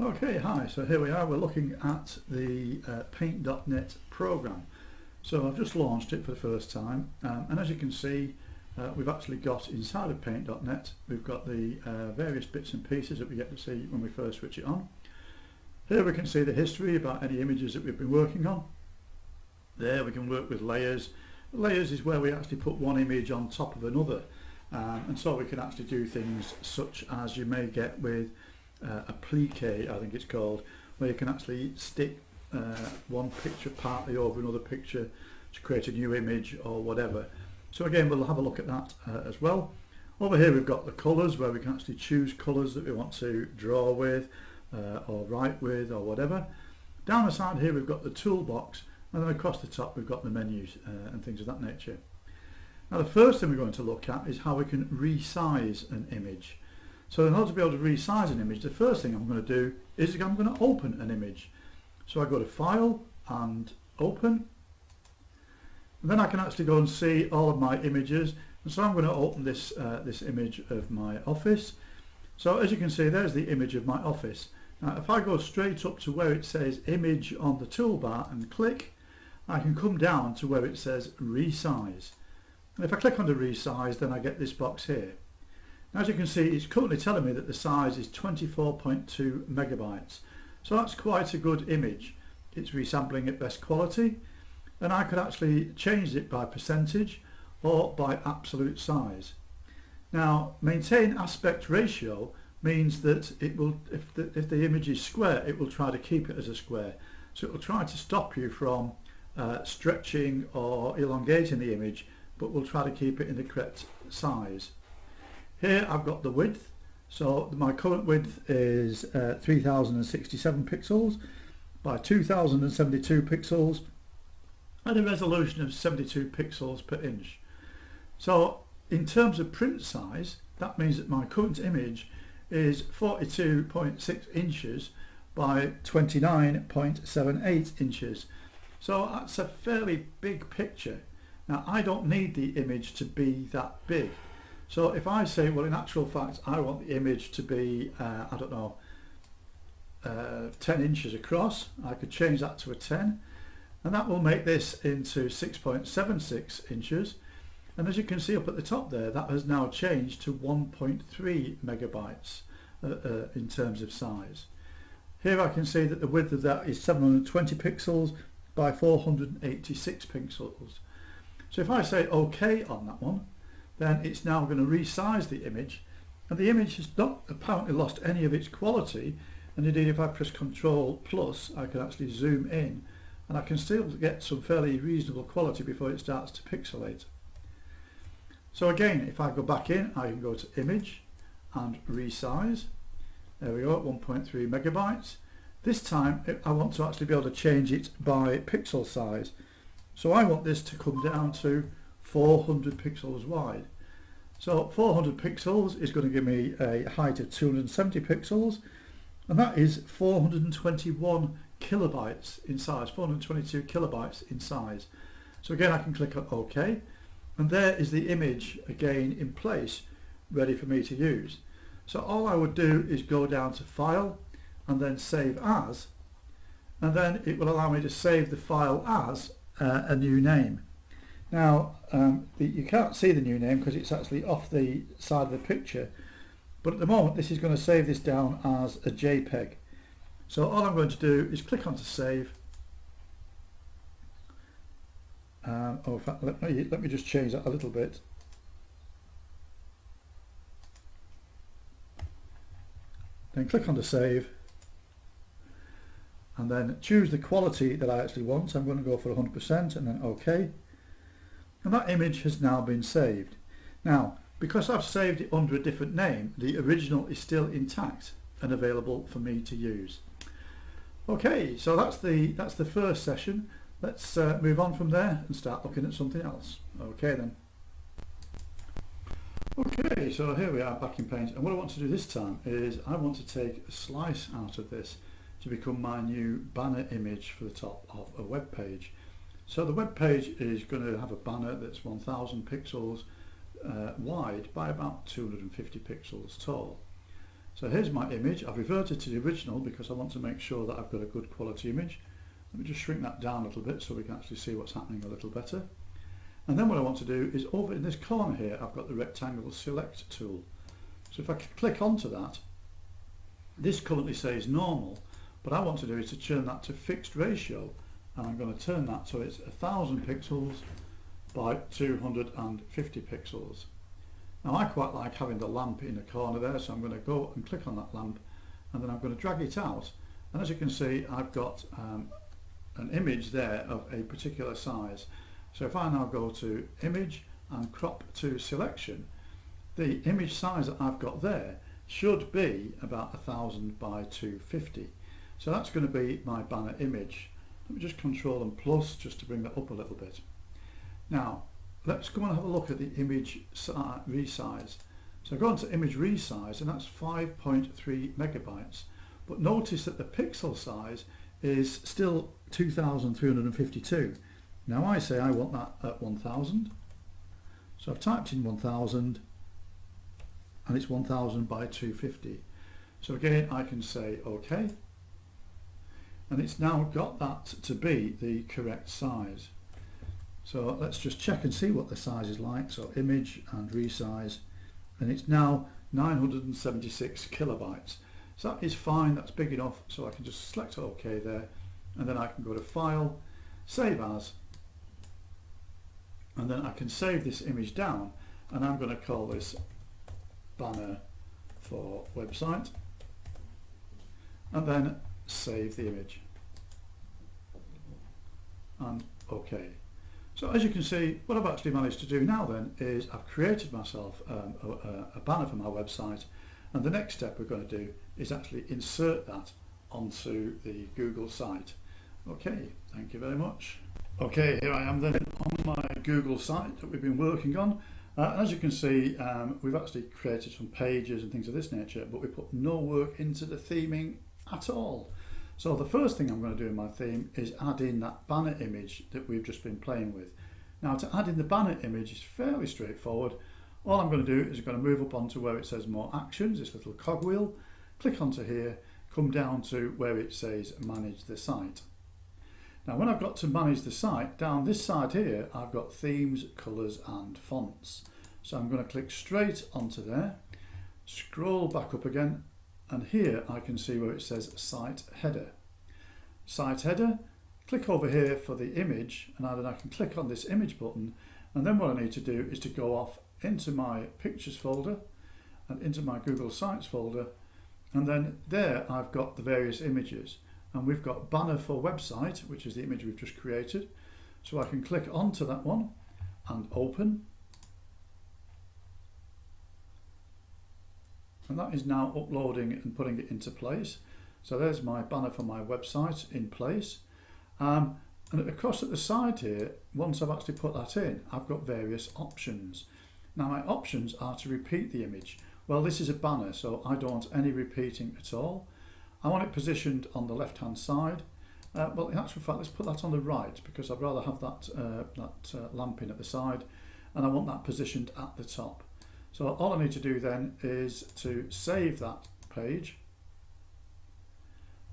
Okay, hi, so here we are, we're looking at the Paint.net program. So I've just launched it for the first time, and as you can see, we've actually got inside of Paint.net, we've got the various bits and pieces that we get to see when we first switch it on. Here we can see the history about any images that we've been working on. There we can work with layers. Layers is where we actually put one image on top of another, and so we can actually do things such as you may get with a plique, I think it's called, where you can actually stick one picture partly over another picture to create a new image or whatever. So again, we'll have a look at that as well. Over here we've got the colours, where we can actually choose colours that we want to draw with or write with or whatever. Down the side here we've got the toolbox, and then across the top we've got the menus and things of that nature. Now the first thing we're going to look at is how we can resize an image. So in order to be able to resize an image, the first thing I'm going to do is I'm going to open an image. So I go to File and Open, and then I can actually go and see all of my images. And so I'm going to open this this image of my office. So as you can see, there's the image of my office. Now if I go straight up to where it says Image on the toolbar and click, I can come down to where it says Resize. And if I click on the Resize, then I get this box here. As you can see, it's currently telling me that the size is 24.2 megabytes. So that's quite a good image. It's resampling at best quality, and I could actually change it by percentage or by absolute size. Now, maintain aspect ratio means that it will, if the image is square, it will try to keep it as a square. So it will try to stop you from stretching or elongating the image, but will try to keep it in the correct size. Here I've got the width, so my current width is 3067 pixels by 2072 pixels and a resolution of 72 pixels per inch. So in terms of print size, that means that my current image is 42.6 inches by 29.78 inches. So that's a fairly big picture. Now I don't need the image to be that big. So if I say, well, in actual fact, I want the image to be, I don't know, 10 inches across, I could change that to a 10, and that will make this into 6.76 inches. And as you can see up at the top there, that has now changed to 1.3 megabytes in terms of size. Here I can see that the width of that is 720 pixels by 486 pixels. So if I say OK on that one, then it's now going to resize the image, and the image has not apparently lost any of its quality, and indeed if I press Ctrl plus I can actually zoom in and I can still get some fairly reasonable quality before it starts to pixelate. So again, if I go back in, I can go to Image and Resize. There we go, at 1.3 megabytes. This time I want to actually be able to change it by pixel size. So I want this to come down to 400 pixels wide. So 400 pixels is going to give me a height of 270 pixels, and that is 421 kilobytes in size, 422 kilobytes in size. So again, I can click on OK, and there is the image again in place, ready for me to use. So all I would do is go down to File and then Save As, and then it will allow me to save the file as a new name. Now you can't see the new name because it's actually off the side of the picture, but at the moment this is going to save this down as a JPEG. So all I'm going to do is click on to save. Oh, in fact, let me just change that a little bit. Then click on to save, and then choose the quality that I actually want. So I'm going to go for 100% and then OK. And that image has now been saved. Now, because I've saved it under a different name, the original is still intact and available for me to use. Okay, so that's the first session. Let's move on from there and start looking at something else. Okay then. Okay, so here we are back in Paint, and what I want to do this time is I want to take a slice out of this to become my new banner image for the top of a web page. So the web page is going to have a banner that's 1000 pixels wide by about 250 pixels tall. So here's my image. I've reverted to the original because I want to make sure that I've got a good quality image. Let me just shrink that down a little bit so we can actually see what's happening a little better. And then what I want to do is over in this corner here, I've got the rectangle select tool. So if I click onto that, this currently says normal, but I want to do is to turn that to fixed ratio, and I'm going to turn that so it's 1000 pixels by 250 pixels. Now I quite like having the lamp in the corner there, so I'm going to go and click on that lamp, and then I'm going to drag it out, and as you can see I've got an image there of a particular size. So if I now go to image and crop to selection, the image size that I've got there should be about 1000 by 250. So that's going to be my banner image. Let me just Control and plus just to bring that up a little bit. Now let's go and have a look at the image resize. So go on to image resize, and that's 5.3 megabytes. But notice that the pixel size is still 2352. Now I say I want that at 1000. So I've typed in 1000 and it's 1000 by 250. So again I can say OK. And it's now got that to be the correct size. So let's just check and see what the size is like. So image and resize, and it's now 976 kilobytes. So that is fine, that's big enough, so I can just select OK there, and then I can go to File, Save As, and then I can save this image down, and I'm going to call this banner for website, and then save the image, and OK. So as you can see, what I've actually managed to do now then is I've created myself a banner for my website, and the next step we're going to do is actually insert that onto the Google site. Okay, thank you very much. Okay, here I am then on my Google site that we've been working on. As you can see, we've actually created some pages and things of this nature, but we put no work into the theming at all. So the first thing I'm going to do in my theme is add in that banner image that we've just been playing with. Now to add in the banner image is fairly straightforward. All I'm going to do is I'm going to move up onto where it says more actions, this little cogwheel, click onto here, come down to where it says manage the site. Now when I've got to manage the site, down this side here I've got themes, colours and fonts. So I'm going to click straight onto there, scroll back up again, and here I can see where it says site header. Site header, click over here for the image, and then I can click on this image button, and then what I need to do is to go off into my pictures folder and into my Google Sites folder, and then there I've got the various images, and we've got banner for website, which is the image we've just created. So I can click onto that one and open. And that is now uploading and putting it into place. So there's my banner for my website in place. And across at the side here, once I've actually put that in, I've got various options. Now my options are to repeat the image. Well, this is a banner, so I don't want any repeating at all. I want it positioned on the left hand side. Well, in actual fact, let's put that on the right because I'd rather have that lamp in at the side, and I want that positioned at the top. So all I need to do then is to save that page,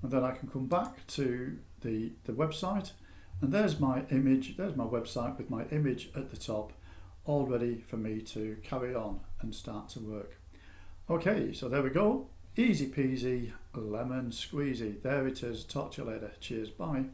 and then I can come back to the website, and there's my image, there's my website with my image at the top, all ready for me to carry on and start to work. Okay, so there we go. Easy peasy, lemon squeezy. There it is. Talk to you later. Cheers. Bye.